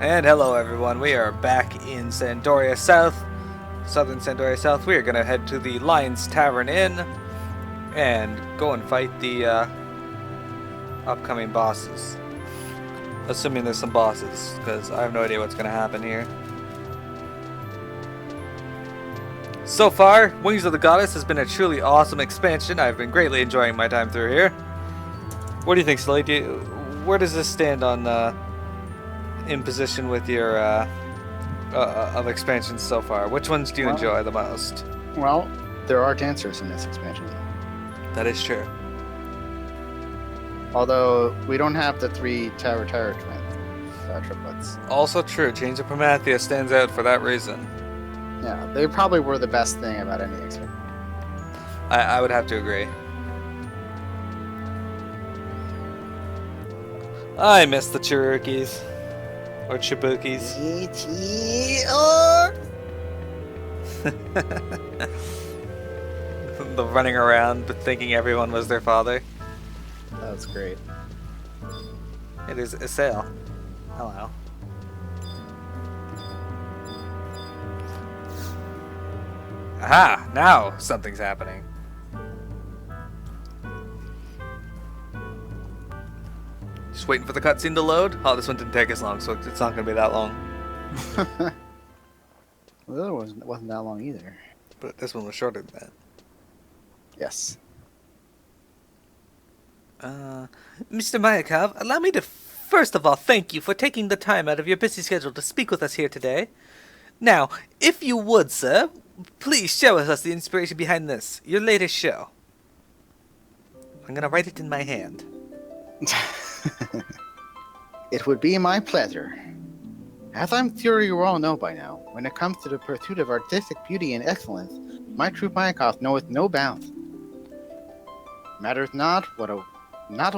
And hello everyone, we are back in Sandoria South, southern Sandoria South. We are going to head to the Lion's Tavern Inn and go and fight the upcoming bosses. Assuming there's some bosses, because I have no idea what's going to happen here. So far, Wings of the Goddess has been a truly awesome expansion. I've been greatly enjoying my time through here. What do you think, Slade? Where does this stand on in position with your of expansions so far? Which ones do you enjoy the most? Well, there are dancers in this expansion. That is true. Although we don't have the 3 Tower triplets. Also true. Chains of Prometheus stands out for that reason. Yeah, they probably were the best thing about any expansion. I would have to agree. I miss the Cherokes. Or Chibukis. The running around but thinking everyone was their father. That was great. It is a sale. Hello. Aha! Now something's happening. Just waiting for the cutscene to load. Oh, this one didn't take as long, so it's not going to be that long. The other one wasn't that long either. But this one was shorter than that. Yes. Mr. Mayakov, allow me to first of all thank you for taking the time out of your busy schedule to speak with us here today. Now, if you would, sir, please share with us the inspiration behind this, your latest show. I'm going to write it in my hand. It would be my pleasure. As I'm sure you all know by now, when it comes to the pursuit of artistic beauty and excellence, my Troupe Mayakov knoweth no bounds. Matters not a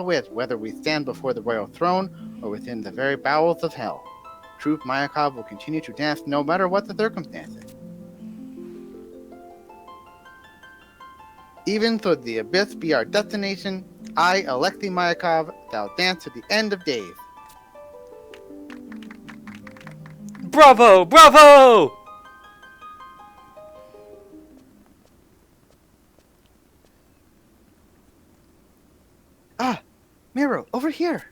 whit whether we stand before the royal throne or within the very bowels of hell. Troupe Mayakov will continue to dance no matter what the circumstances. Even though the abyss be our destination, I, Alexei Mayakov, shall dance to the end of days. Bravo! Bravo! Ah, Miro, over here.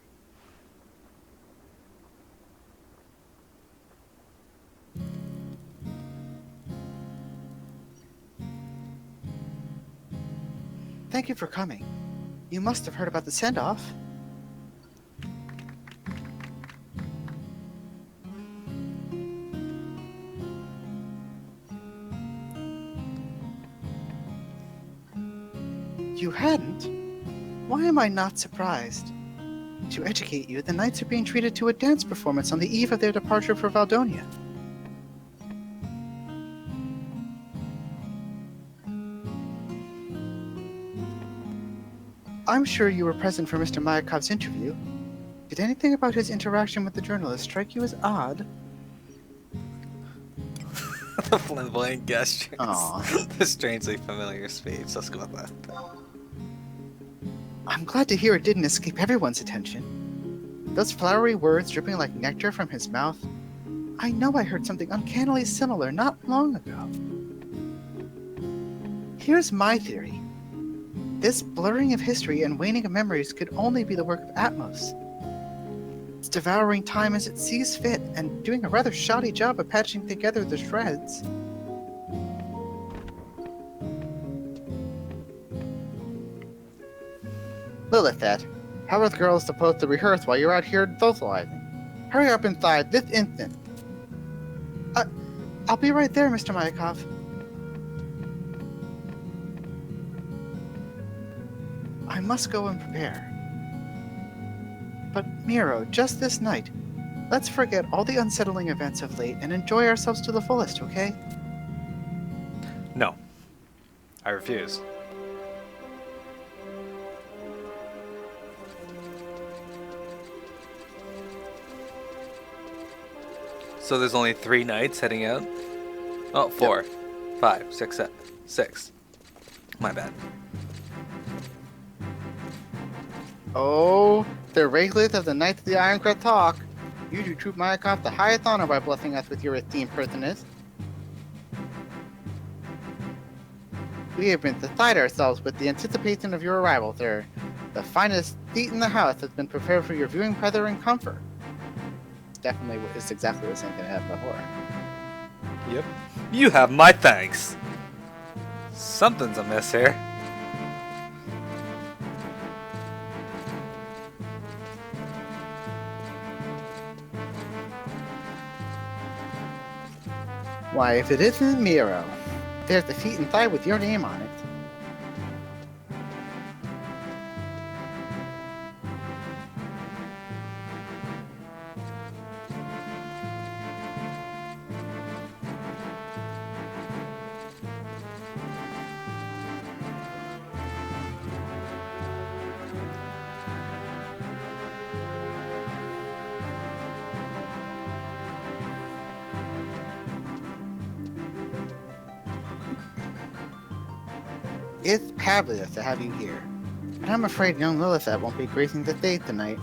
Thank you for coming. You must have heard about the send-off. You hadn't? Why am I not surprised? To educate you, the knights are being treated to a dance performance on the eve of their departure for Valdonia. I'm sure you were present for Mr. Mayakov's interview. Did anything about his interaction with the journalist strike you as odd? The flamboyant gestures. Aww. The strangely familiar speech. Let's go with that. I'm glad to hear it didn't escape everyone's attention. Those flowery words dripping like nectar from his mouth. I know I heard something uncannily similar not long ago. Here's my theory. This blurring of history and waning of memories could only be the work of Atmos. It's devouring time as it sees fit and doing a rather shoddy job of patching together the shreds. Lilithet, how are the girls supposed to rehearse while you're out here socializing? Hurry up inside this instant. I'll be right there, Mr. Mayakov. I must go and prepare. But Miro, just this night, let's forget all the unsettling events of late and enjoy ourselves to the fullest, okay? No. I refuse. So there's only 3 knights heading out? Oh, 4, Yep. 5, 6, 7, 6. My bad. Oh, the regulars of the Knights of the Iron Crest talk. You do Troupe Mayakov the highest honor by blessing us with your esteemed personage. We have been beside ourselves with the anticipation of your arrival, sir. The finest seat in the house has been prepared for your viewing pleasure and comfort. It's exactly the same thing I had before. Yep. You have my thanks. Something's amiss here. Why, if it isn't Miro, there's a seat inside with your name on it. It's fabulous to have you here, but I'm afraid young Lilithette won't be gracing the stage tonight.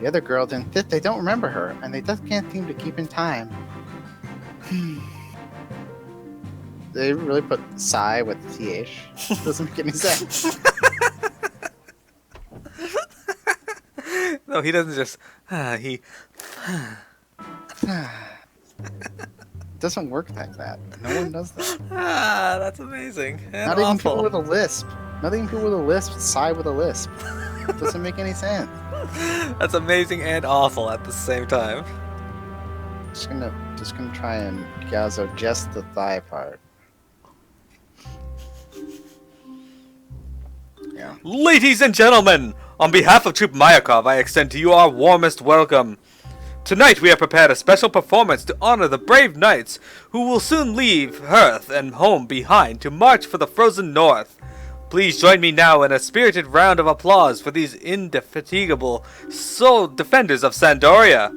The other girls insist they don't remember her, and they just can't seem to keep in time. They really put sigh with CH. Doesn't make any sense. No, he doesn't just. He. Doesn't work like that. No one does that. That's amazing. And Not even awful. people with a lisp. Not even people with a lisp sigh with a lisp. Doesn't make any sense. That's amazing and awful at the same time. Just gonna try and gazzo just the thigh part. Yeah. Ladies and gentlemen, on behalf of Troupe Mayakov, I extend to you our warmest welcome. Tonight we have prepared a special performance to honor the brave knights who will soon leave hearth and home behind to march for the frozen north. Please join me now in a spirited round of applause for these indefatigable soul defenders of Sandoria.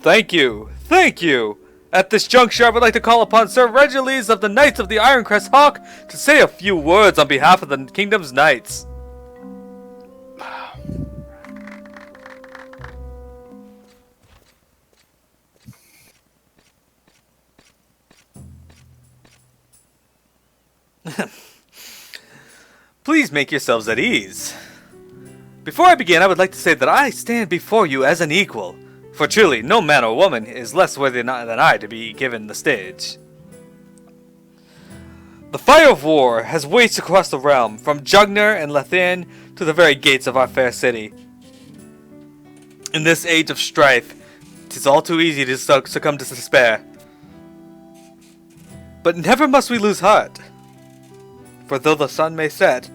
Thank you, thank you. At this juncture, I would like to call upon Sir Regulus of the Knights of the Ironcrest Hawk to say a few words on behalf of the Kingdom's Knights. Please make yourselves at ease. Before I begin, I would like to say that I stand before you as an equal. For truly, no man or woman is less worthy than I to be given the stage. The fire of war has waged across the realm, from Jugner and Lathain to the very gates of our fair city. In this age of strife, 'tis all too easy to succumb to despair. But never must we lose heart. For though the sun may set,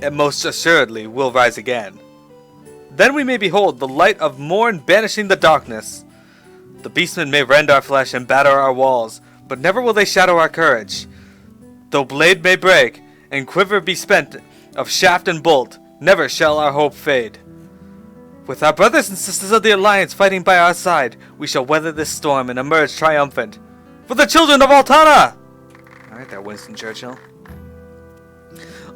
it most assuredly will rise again. Then we may behold the light of morn banishing the darkness. The beastmen may rend our flesh and batter our walls, but never will they shadow our courage. Though blade may break, and quiver be spent of shaft and bolt, never shall our hope fade. With our brothers and sisters of the Alliance fighting by our side, we shall weather this storm and emerge triumphant. For the children of Altana! Alright there, Winston Churchill.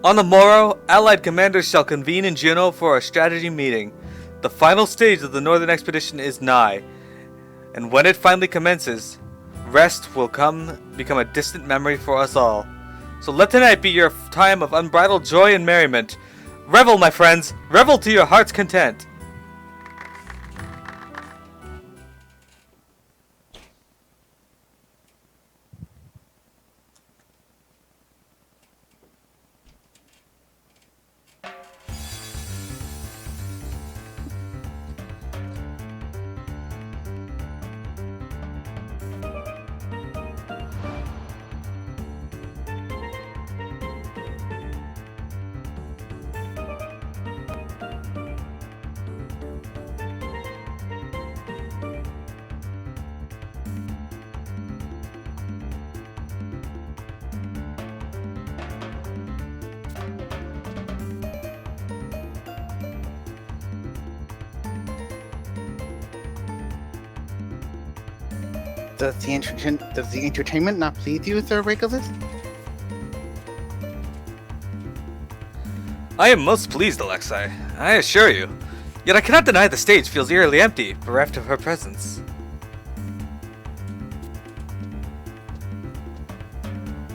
On the morrow, Allied commanders shall convene in Juneau for a strategy meeting. The final stage of the Northern Expedition is nigh, and when it finally commences, rest will become a distant memory for us all. So let tonight be your time of unbridled joy and merriment. Revel, my friends, revel to your heart's content. Does the entertainment not please you, Sir Regulus? I am most pleased, Alexei, I assure you. Yet I cannot deny the stage feels eerily empty, bereft of her presence.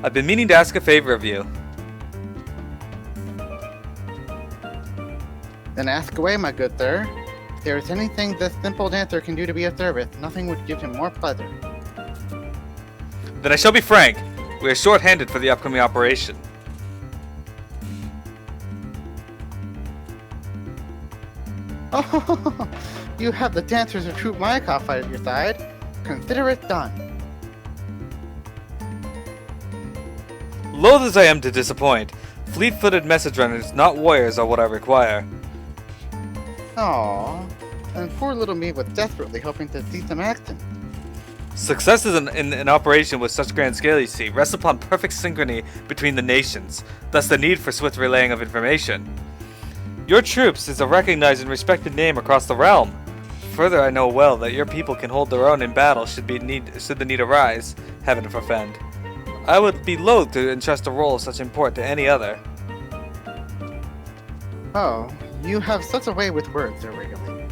I've been meaning to ask a favor of you. Then ask away, my good sir. If there is anything this simple dancer can do to be of service, nothing would give him more pleasure. Then I shall be frank. We are short-handed for the upcoming operation. Oh, you have the dancers of Troupe Mayakov at your side. Consider it done. Loath as I am to disappoint, fleet-footed message runners, not warriors, are what I require. Aww, and poor little me was desperately hoping to see some action. Success in an operation with such grand scale, you see, rests upon perfect synchrony between the nations, thus the need for swift relaying of information. Your troops is a recognized and respected name across the realm. Further, I know well that your people can hold their own in battle should the need arise, heaven forfend. I would be loath to entrust a role of such import to any other. Oh, you have such a way with words, Sir Wrigley.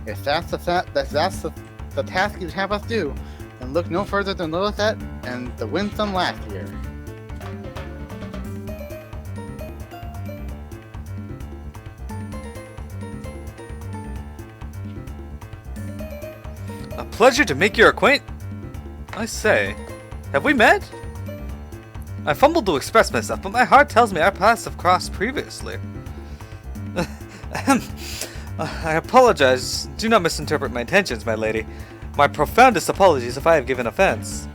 If that's the task you'd have us do, then look no further than Lilithette and the Winsome last year. A pleasure to make your acquaintance. I say, have we met? I fumbled to express myself, but my heart tells me our paths have crossed previously. I apologize. Do not misinterpret my intentions, my lady. My profoundest apologies if I have given offense.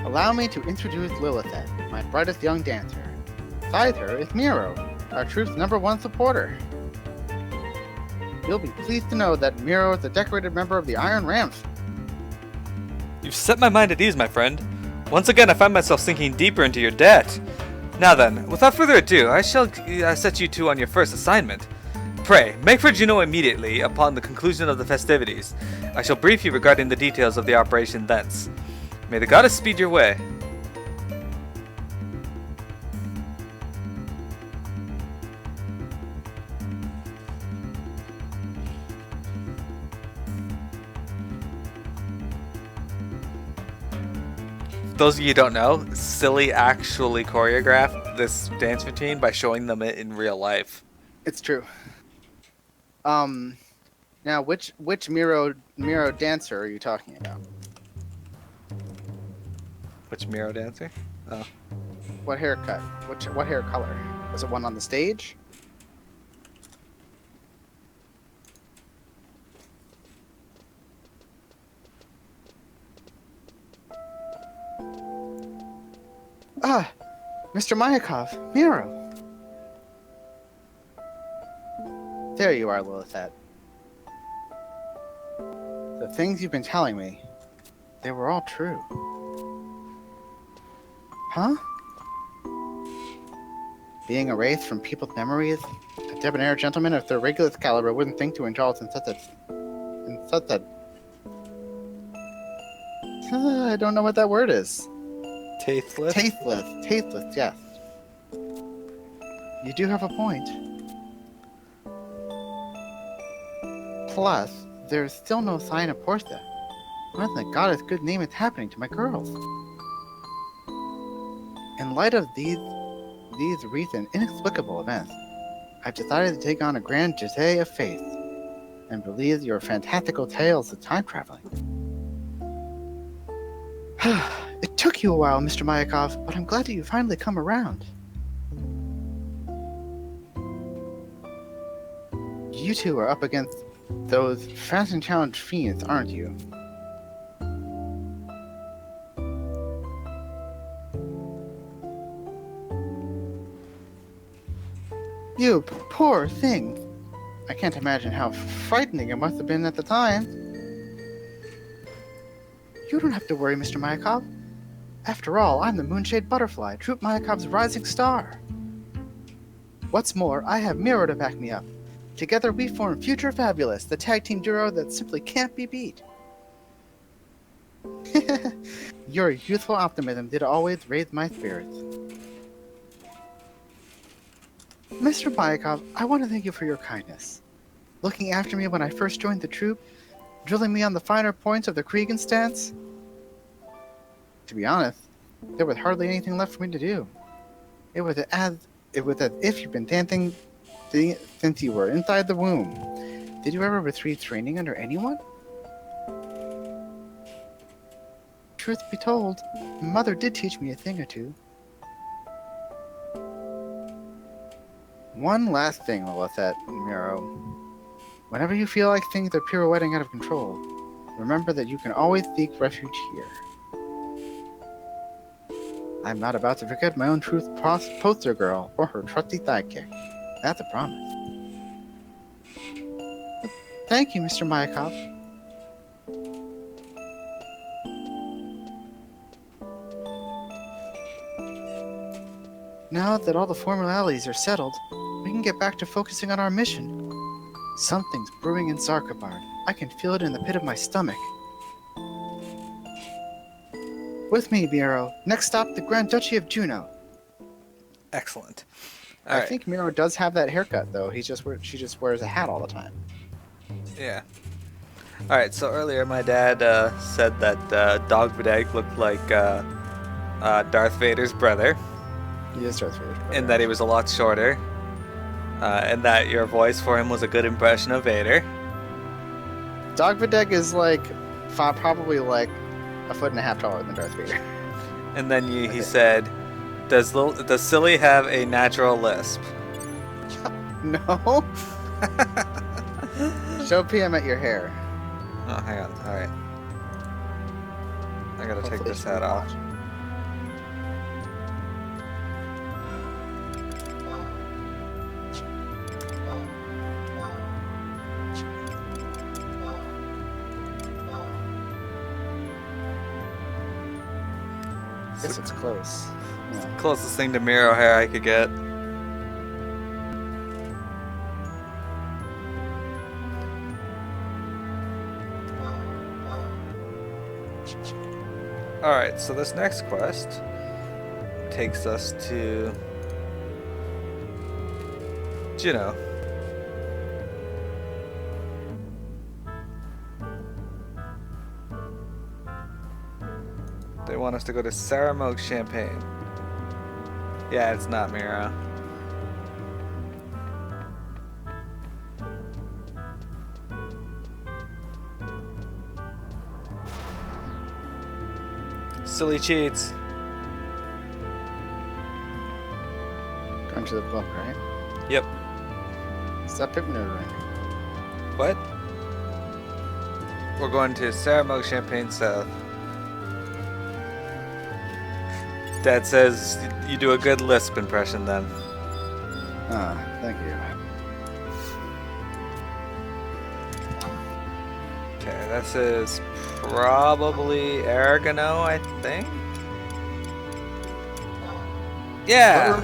Allow me to introduce Lilithette, my brightest young dancer. Beside her is Miro, our troope's #1 supporter. You'll be pleased to know that Miro is a decorated member of the Iron Ramps. You've set my mind at ease, my friend. Once again, I find myself sinking deeper into your debt. Now then, without further ado, I shall set you two on your first assignment. Pray, make for Juneau immediately upon the conclusion of the festivities. I shall brief you regarding the details of the operation thence. May the goddess speed your way. Those of you who don't know, Silly actually choreographed this dance routine by showing them it in real life. It's true. Now which Miro dancer are you talking about? Which Miro dancer? Oh. What haircut? What hair color? Was it one on the stage? Ah, Mr. Mayakov, Miro. There you are, Lilithette. The things you've been telling me, they were all true. Huh? Being erased from people's memories, a debonair gentleman of Sir Regulus caliber wouldn't think to indulge in such a... I don't know what that word is. Tasteless? Tasteless, yes. You do have a point. Plus, there's still no sign of Portia. What in the goddess good name is happening to my girls? In light of these recent inexplicable events, I've decided to take on a grand jete of faith and believe your fantastical tales of time traveling. It took you a while, Mr. Mayakov, but I'm glad that you finally come around. You two are up against those fast and challenged fiends, aren't you? You poor thing. I can't imagine how frightening it must have been at the time. You don't have to worry, Mr. Mayakov. After all, I'm the Moonshade Butterfly, Troupe Mayakov's rising star. What's more, I have Miro to back me up. Together we form Future Fabulous, the tag team duo that simply can't be beat. Your youthful optimism did always raise my spirits. Mr. Mayakov, I want to thank you for your kindness. Looking after me when I first joined the troupe, drilling me on the finer points of the Kriegen stance. To be honest, there was hardly anything left for me to do. It was as if you've been dancing since you were inside the womb. Did you ever receive training under anyone? Truth be told, Mother did teach me a thing or two. One last thing, Lilithette and Miro. Whenever you feel like things are pirouetting out of control, remember that you can always seek refuge here. I'm not about to forget my own truth poster girl or her trusty sidekick. That's a promise. Thank you, Mr. Mayakov. Now that all the formalities are settled, we can get back to focusing on our mission. Something's brewing in Xarcabard. I can feel it in the pit of my stomach. With me, Miro. Next stop, the Grand Duchy of Juno. Excellent. I think Miro does have that haircut, though. She just wears a hat all the time. Yeah. Alright, so earlier my dad said that Doggvdegg looked like Darth Vader's brother. He is Darth Vader's brother. And that he was a lot shorter. And that your voice for him was a good impression of Vader. Doggvdegg is probably like a foot and a half taller than Darth Vader. And then he said, does Silly have a natural lisp? No. Show PM at your hair. Oh, hang on. Alright. I gotta take this hat off. I guess it's close. Yeah. Closest thing to Miro hair I could get. Alright, so this next quest takes us to Juno. They want us to go to Saramog Champagne. Yeah, it's not Miro. Silly cheats. Going to the book, right? Yep. Stop hypnotising. What? We're going to Saramog Champagne South. Dad says you do a good lisp impression then. Ah, thank you. Okay, this is probably Oregano, I think. Yeah.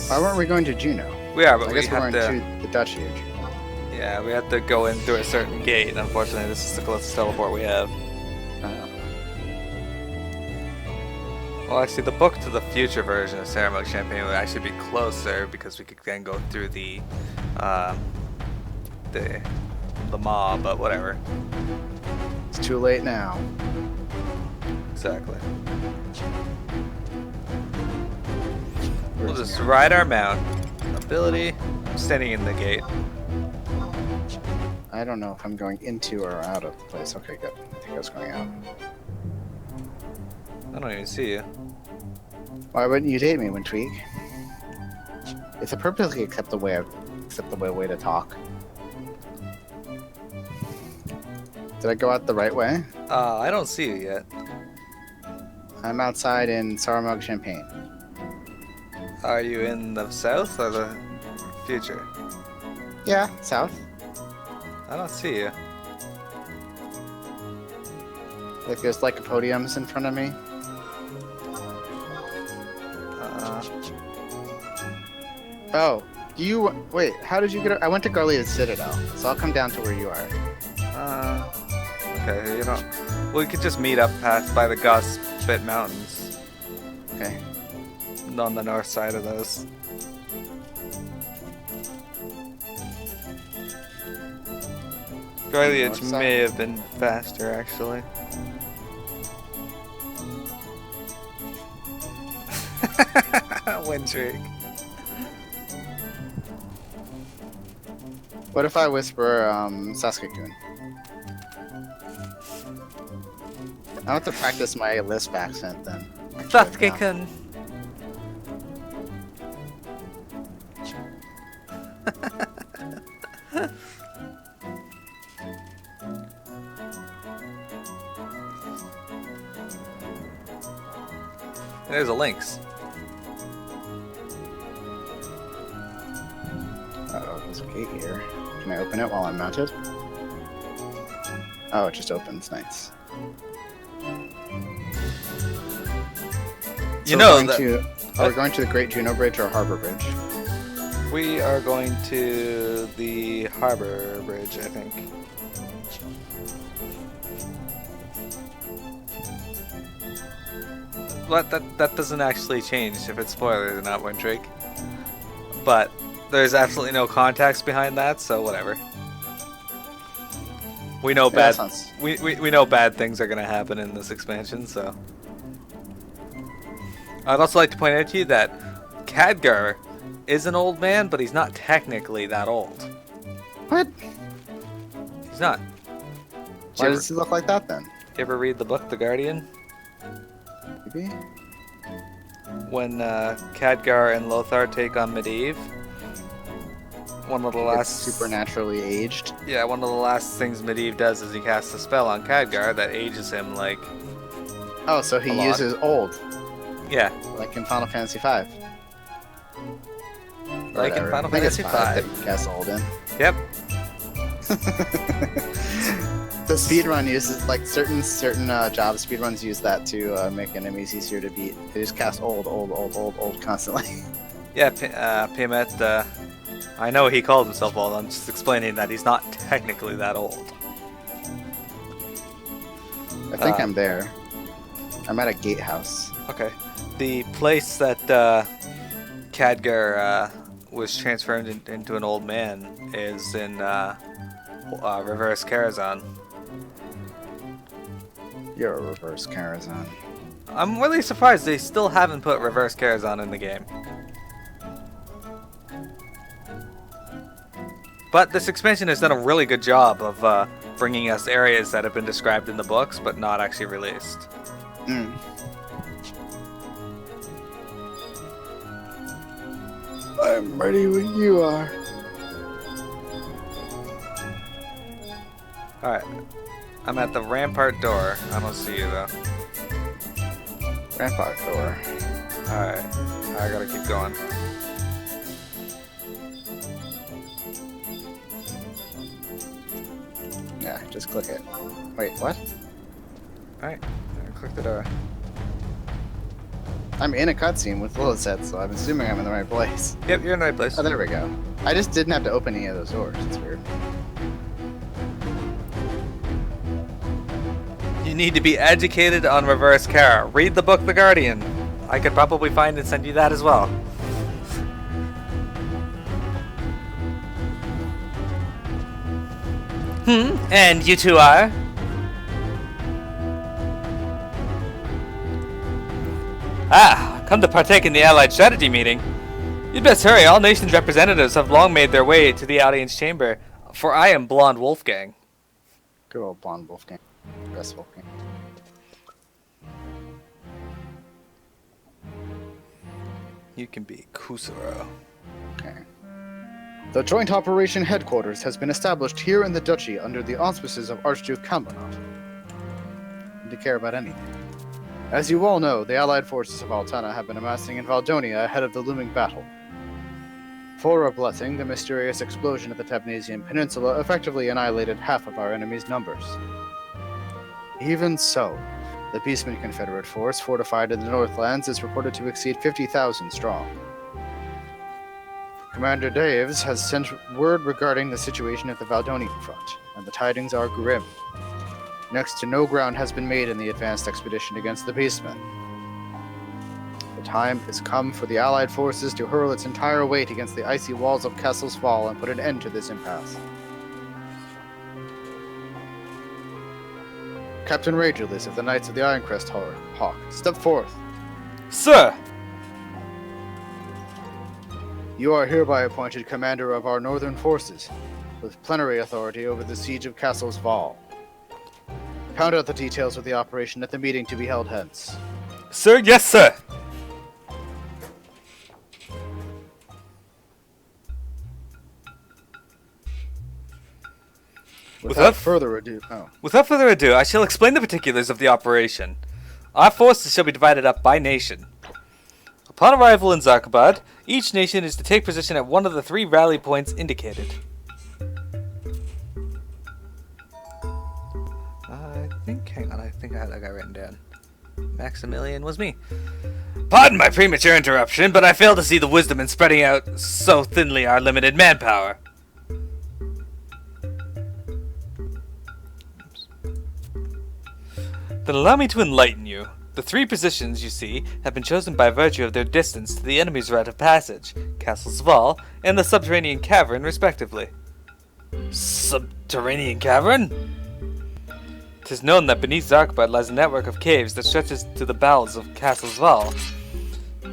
Why weren't we going to Juno? We are, but I we guess we're have going to. to the Duchy of Juno. Yeah, we have to go in through a certain gate. Unfortunately, this is the closest teleport we have. Well, actually, the book to the future version of Saramog Champagne would actually be closer because we could then go through the maw, but whatever. It's too late now. Exactly. Where's We'll just Miro? ride our mount. Ability, standing in the gate. I don't know if I'm going into or out of the place. Okay, good. I think I was going out. I don't even see you. Why wouldn't you date me, Wintweek? It's a perfectly acceptable way to talk. Did I go out the right way? I don't see you yet. I'm outside in Saramog Champagne. Are you in the south or the future? Yeah, south. I don't see you. Like there's like podiums in front of me. Oh, wait, how did you get? I went to Garlia's Citadel, so I'll come down to where you are. Okay, you don't. We could just meet up past by the Goss Spit Mountains. Okay. On the north side of those. Foliage may have been faster, actually. Windrig. What if I whisper Saskatoon? I have to practice my lisp accent then. Saskatoon. There's a lynx. Uh-oh, there's a gate here. Can I open it while I'm mounted? Oh, it just opens. Nice. You know that. Are we going to the Great Juno Bridge or Harbor Bridge? We are going to the Harbor Bridge, I think. But that doesn't actually change if it's spoilers or not, Windrig. But there's absolutely no context behind that, so whatever. We know we know bad things are gonna happen in this expansion, so. I'd also like to point out to you that Khadgar is an old man, but he's not technically that old. What? He's not. Why does he look like that then? You ever read the book The Guardian? Maybe? When Khadgar and Lothar take on Medivh, one of the last supernaturally aged. Yeah, one of the last things Medivh does is he casts a spell on Khadgar that ages him like. Oh, so he uses old. Yeah. Like in Final Fantasy V. Like in Final Fantasy V. That you cast old in. Yep. The speedrun uses like certain job speedruns use that to make enemies easier to beat. They just cast old constantly. Yeah, Pimet. I know he called himself old. I'm just explaining that he's not technically that old. I think I'm there. I'm at a gatehouse. Okay. The place that Khadgar was transformed into an old man is in Reverse Karazhan. You're a Reverse Karazhan. I'm really surprised they still haven't put Reverse Karazhan in the game. But this expansion has done a really good job of bringing us areas that have been described in the books, but not actually released. Mm. I'm ready when you are. Alright. I'm at the rampart door. I don't see you though. Rampart door. Alright. I gotta keep going. Yeah, just click it. Wait, what? Alright. Click the door. I'm in a cutscene with Lilith, so I'm assuming I'm in the right place. Yep, you're in the right place. Oh, there we go. I just didn't have to open any of those doors. It's weird. You need to be educated on Reverse Kara. Read the book The Guardian. I could probably find and send you that as well. And you two are? Ah, come to partake in the Allied Strategy meeting. You'd best hurry. All nations' representatives have long made their way to the audience chamber, for I am Blonde Wolfgang. Good old Blonde Wolfgang. Best Wolfgang. You can be Kusuro. Okay. The Joint Operation Headquarters has been established here in the Duchy under the auspices of Archduke Cambonat. Do you care about anything? As you all know, the Allied forces of Altana have been amassing in Valdonia ahead of the looming battle. For a blessing, the mysterious explosion at the Tabnasian Peninsula effectively annihilated half of our enemy's numbers. Even so, the Beastman Confederate force fortified in the Northlands is reported to exceed 50,000 strong. Commander Daves has sent word regarding the situation at the Valdonian front, and the tidings are grim. Next to no ground has been made in the advanced expedition against the Beastmen. The time has come for the Allied forces to hurl its entire weight against the icy walls of Castle's Fall and put an end to this impasse. Captain Ragerless of the Knights of the Ironcrest Hawk, step forth. Sir! You are hereby appointed commander of our northern forces, with plenary authority over the siege of Castle's Fall. Pound out the details of the operation at the meeting to be held hence. Sir, yes, sir! Without further ado, I shall explain the particulars of the operation. Our forces shall be divided up by nation. Upon arrival in Xarcabard, each nation is to take position at one of the 3 rally points indicated. I think I had that guy written down. Maximilian was me. Pardon my premature interruption, but I fail to see the wisdom in spreading out so thinly our limited manpower. Then allow me to enlighten you. The 3 positions, you see, have been chosen by virtue of their distance to the enemy's route of passage, Castle's Fall, and the subterranean cavern, respectively. Subterranean cavern? 'Tis known that beneath Xarcabard lies a network of caves that stretches to the bowels of Castle's Fall.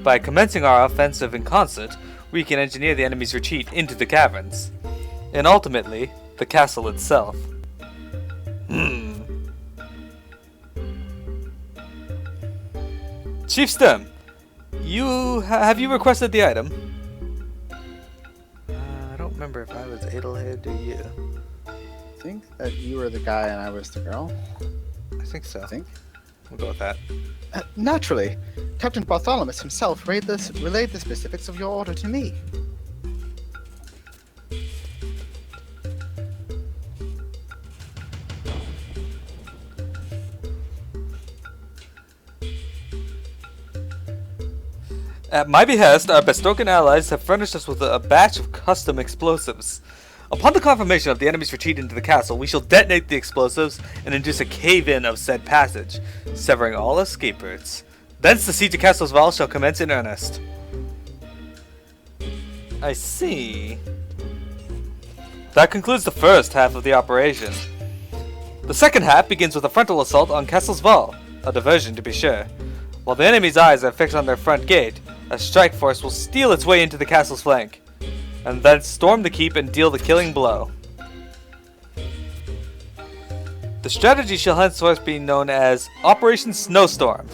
By commencing our offensive in concert, we can engineer the enemy's retreat into the caverns, and ultimately, the castle itself. Chief Stem, have you requested the item? I don't remember if I was Adelhead or you. I think that you were the guy and I was the girl. I think so. We'll go with that. Naturally, Captain Bartholomew himself relayed the specifics of your order to me. At my behest, our Bestoken allies have furnished us with a batch of custom explosives. Upon the confirmation of the enemy's retreat into the castle, we shall detonate the explosives and induce a cave-in of said passage, severing all escape routes. Thence the siege of Castle's Fall shall commence in earnest. I see. That concludes the first half of the operation. The second half begins with a frontal assault on Castle's Fall, a diversion to be sure. While the enemy's eyes are fixed on their front gate, a strike force will steal its way into the castle's flank, and then storm the keep and deal the killing blow. The strategy shall henceforth be known as Operation Snowstorm.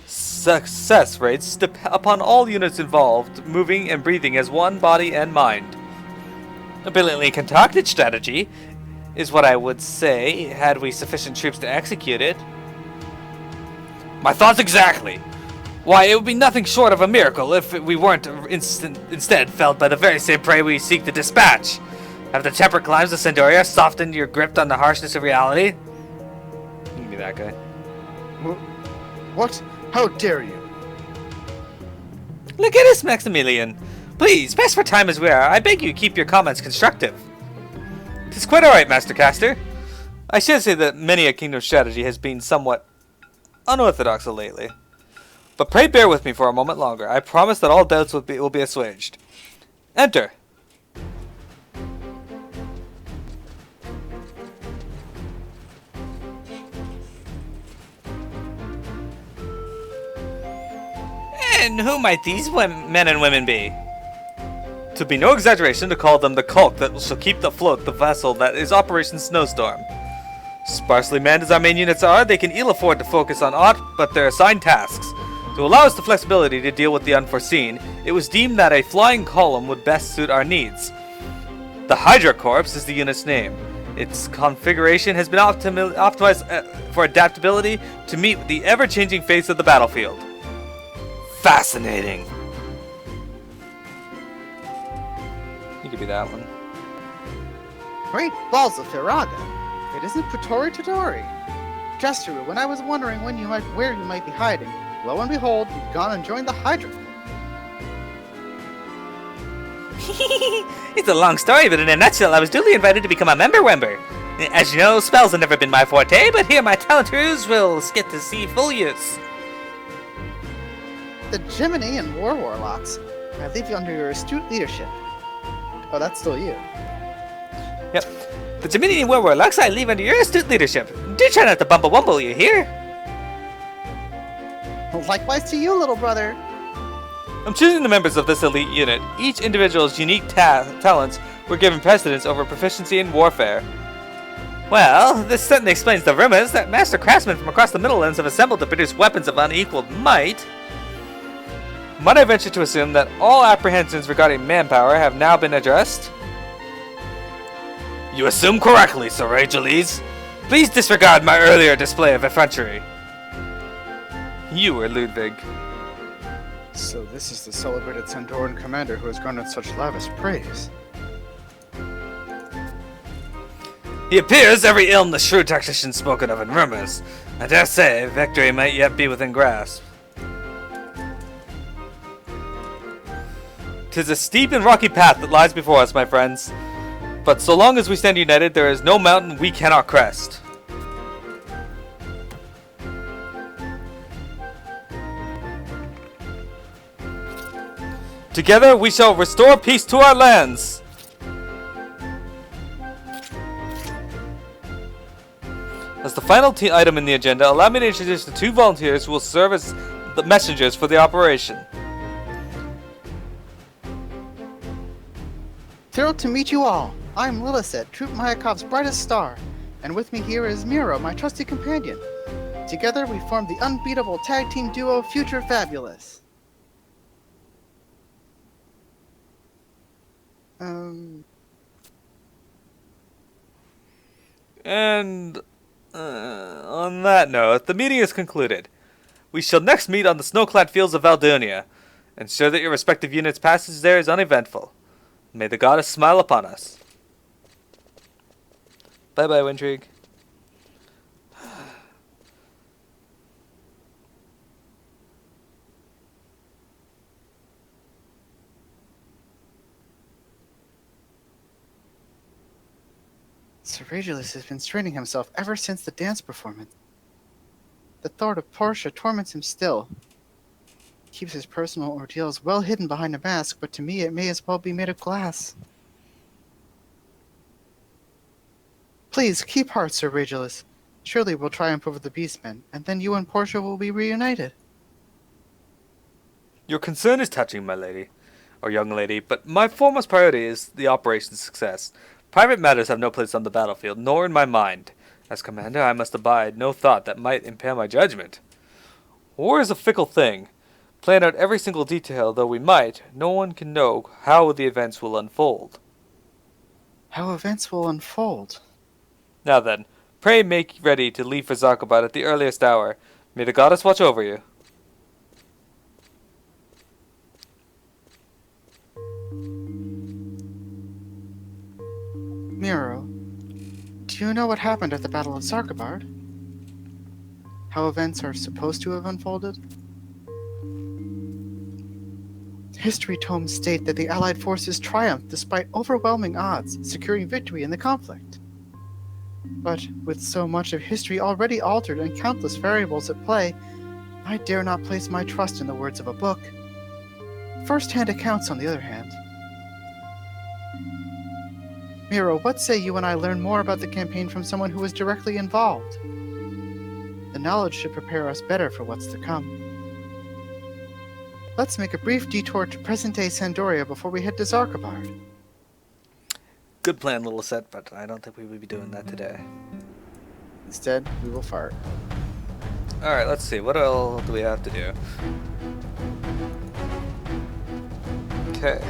Success rates upon all units involved, moving and breathing as one body and mind. A brilliantly concocted strategy is what I would say, had we sufficient troops to execute it. My thoughts exactly! Why, it would be nothing short of a miracle if we weren't instead felled by the very same prey we seek to dispatch. Have the temperate climes of Sandoria softened your grip on the harshness of reality? You can be that guy. What? How dare you? Look at us, Maximilian. Please, pressed for time as we are, I beg you keep your comments constructive. 'Tis quite alright, Master Caster. I should say that many a kingdom strategy has been somewhat unorthodox lately. But pray bear with me for a moment longer. I promise that all doubts will be assuaged. Enter. And who might these men and women be? To be no exaggeration to call them the Culk that shall keep afloat the vessel that is Operation Snowstorm. Sparsely manned as our main units are, they can ill afford to focus on aught but their assigned tasks. To allow us the flexibility to deal with the unforeseen, it was deemed that a flying column would best suit our needs. The Hydra Corps is the unit's name. Its configuration has been optimized for adaptability to meet the ever-changing face of the battlefield. Fascinating. You could be that one. Great balls of Firaga! It isn't Praetori Todori. Jester, when I was wondering where you might be hiding, lo and behold, you've gone and joined the Hydra. It's a long story, but in a nutshell, I was duly invited to become a member-wember. As you know, spells have never been my forte, but here my talenters will get to see full use. The Gemini and War Warlocks. I leave you under your astute leadership. Oh, that's still you. Yep. The Gemini and War Warlocks I leave under your astute leadership. Do try not to bumble, you hear? Likewise to you, little brother. I'm choosing the members of this elite unit. Each individual's unique talents were given precedence over proficiency in warfare. Well, this certainly explains the rumors that master craftsmen from across the Middlelands have assembled to produce weapons of unequaled might. Might I venture to assume that all apprehensions regarding manpower have now been addressed? You assume correctly, Sir Rageles. Please disregard my earlier display of effrontery. You are Ludwig. So this is the celebrated Sandoran commander who has garnered such lavish praise. He appears every ill in the shrewd tactician spoken of in rumors. I dare say victory might yet be within grasp. 'Tis a steep and rocky path that lies before us, my friends. But so long as we stand united, there is no mountain we cannot crest. Together we shall restore peace to our lands. As the final item in the agenda, allow me to introduce the 2 volunteers who will serve as the messengers for the operation. Thrilled to meet you all. I'm Lilith, Troupe Mayakov's brightest star, and with me here is Miro, my trusty companion. Together we form the unbeatable tag team duo Future Fabulous. And on that note, the meeting is concluded. We shall next meet on the snow-clad fields of Valdonia. Ensure that your respective units' passage there is uneventful. May the goddess smile upon us. Bye-bye, Wintrig. Sir Rageles has been straining himself ever since the dance performance. The thought of Portia torments him still. He keeps his personal ordeals well hidden behind a mask, but to me it may as well be made of glass. Please, keep heart, Sir Rageles. Surely we'll triumph over the Beastmen, and then you and Portia will be reunited. Your concern is touching, my lady, or young lady, but my foremost priority is the operation's success. Private matters have no place on the battlefield, nor in my mind. As commander, I must abide no thought that might impair my judgment. War is a fickle thing. Plan out every single detail, though we might, no one can know how the events will unfold. How events will unfold? Now then, pray make ready to leave for Xarcabard at the earliest hour. May the goddess watch over you. Miro, do you know what happened at the Battle of Xarcabard? How events are supposed to have unfolded? History tomes state that the Allied forces triumphed despite overwhelming odds, securing victory in the conflict. But with so much of history already altered and countless variables at play, I dare not place my trust in the words of a book. First-hand accounts, on the other hand. Miro, what say you and I learn more about the campaign from someone who was directly involved? The knowledge should prepare us better for what's to come. Let's make a brief detour to present-day Sandoria before we head to Xarcabard. Good plan, little set, but I don't think we will be doing that today. Instead, we will fart. Alright, let's see. What else do we have to do? Okay.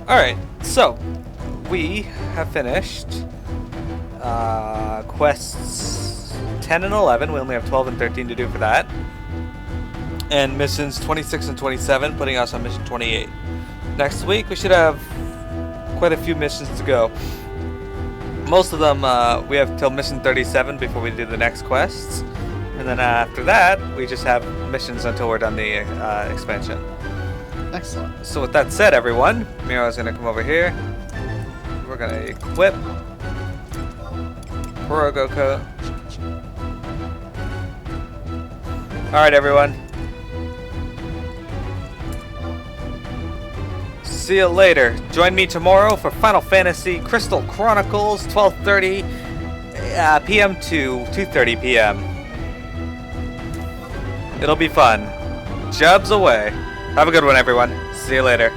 Alright, so we have finished quests 10 and 11. We only have 12 and 13 to do for that. And missions 26 and 27, putting us on mission 28. Next week we should have quite a few missions to go. Most of them we have till mission 37 before we do the next quests. And then after that, we just have missions until we're done the expansion. Excellent. So with that said, everyone, Miro's gonna come over here. We're gonna equip Kurogoko. Alright, everyone. See you later. Join me tomorrow for Final Fantasy Crystal Chronicles, 12:30 p.m. to 2:30 p.m. It'll be fun. Jubs away. Have a good one, everyone. See you later.